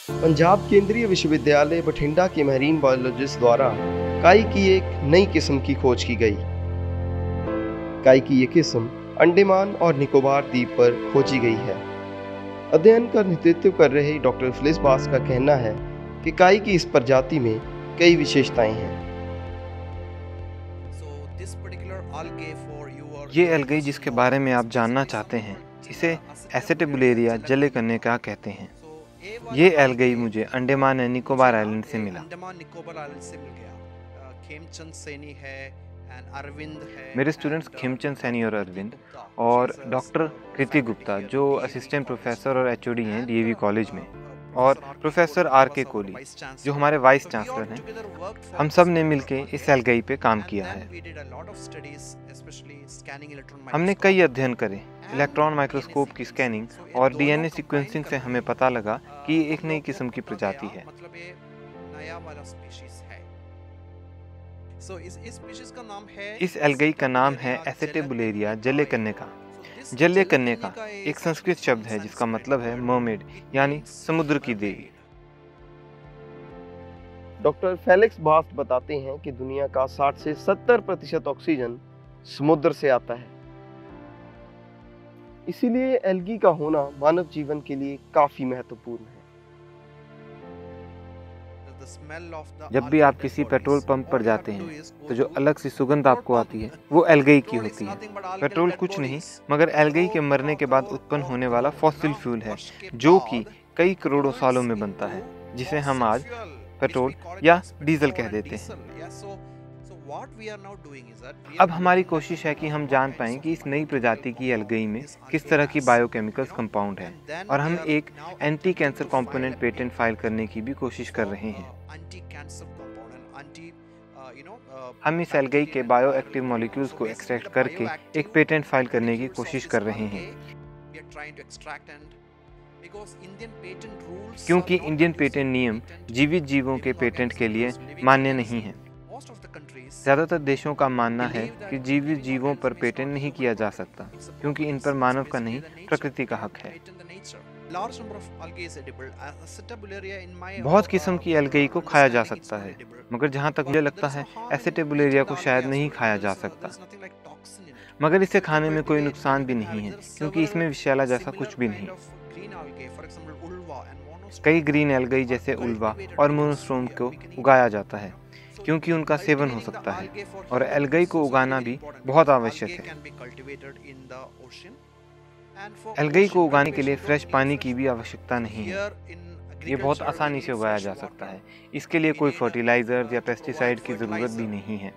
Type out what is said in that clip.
पंजाब केंद्रीय विश्वविद्यालय बठिंडा के मैरीन बायोलॉजिस्ट द्वारा काई की एक नई किस्म की खोज की गई। काई की ये किस्म अंडमान और निकोबार द्वीप पर खोजी गई है। अध्ययन का नेतृत्व कर रहे डॉक्टर फिलिस बास का कहना है कि काई की इस प्रजाति में कई विशेषताएं हैं। ये एल्गी जिसके बारे में आप जानना चाहते हैं, इसे एसेटेबुलेरिया जलेकन्नेका कहते हैं। ये एल्गी मुझे अंडमान एंड निकोबार आइलैंड से मिला। मेरे स्टूडेंट्स खेमचंद सैनी और अरविंद और डॉक्टर कृति गुप्ता जो असिस्टेंट प्रोफेसर और एचओडी हैं डीएवी कॉलेज में, और प्रोफेसर आर.के. कोहली जो हमारे वाइस चांसलर हैं, हम सब ने मिलकर इस एल्गी पे काम किया है। हमने कई अध्ययन करे। इलेक्ट्रॉन माइक्रोस्कोप की स्कैनिंग और डीएनए सीक्वेंसिंग से हमें पता लगा कि ये एक नई किस्म की प्रजाति है। इस एल्गी का नाम है एसेटेबुलेरिया जलेकन्नेका। जलेकन्नेका एक संस्कृत शब्द है जिसका मतलब है मर्मेड, यानी समुद्र की देवी। डॉक्टर फेलिक्स बास्ट बताते हैं कि दुनिया का 60 से 70% ऑक्सीजन समुद्र से आता है। इसीलिए एल्गी का होना मानव जीवन के लिए काफी महत्वपूर्ण है। जब भी आप किसी पेट्रोल पंप पर जाते हैं तो जो अलग सी सुगंध आपको आती है वो एल्गी की होती है। पेट्रोल कुछ नहीं मगर एल्गी के मरने के बाद उत्पन्न होने वाला फॉसिल फ्यूल है जो कि कई करोड़ों सालों में बनता है, जिसे हम आज पेट्रोल या डीजल कह देते हैं। अब हमारी कोशिश है कि हम जान पाएं कि इस नई प्रजाति की एल्गी में किस तरह की बायोकेमिकल्स कंपाउंड है, और हम एक anti cancer component patent file करने की भी कोशिश कर रहे हैं। हम इस एल्गी के बायो एक्टिव मॉलिक्यूल्स को एक्सट्रैक्ट करके एक पेटेंट फाइल करने की कोशिश कर रहे हैं, क्योंकि इंडियन पेटेंट नियम जीवित जीवों के पेटेंट के लिए मान्य नहीं है। ज़्यादातर देशों का मानना है कि जीवित जीवों पर पेटेंट नहीं किया जा सकता क्योंकि इन पर मानव का नहीं, प्रकृति का हक है। बहुत किस्म की एल्गी को खाया जा सकता है, मगर जहाँ तक मुझे लगता है एसेटेबुलेरिया को शायद नहीं खाया जा सकता। मगर इसे खाने में कोई नुकसान भी नहीं है क्योंकि इसमें विषैला जैसा कुछ भी नहीं। कई ग्रीन एल्गी जैसे उल्वा और मोनोस्ट्रोम को उगाया जाता है क्योंकि उनका सेवन हो सकता है, और एल्गी को उगाना भी बहुत आवश्यक है। एल्गी को उगाने के लिए फ्रेश पानी की भी आवश्यकता नहीं है। ये बहुत आसानी से उगाया जा सकता है। इसके लिए कोई फर्टिलाइजर या पेस्टिसाइड की जरूरत भी नहीं है।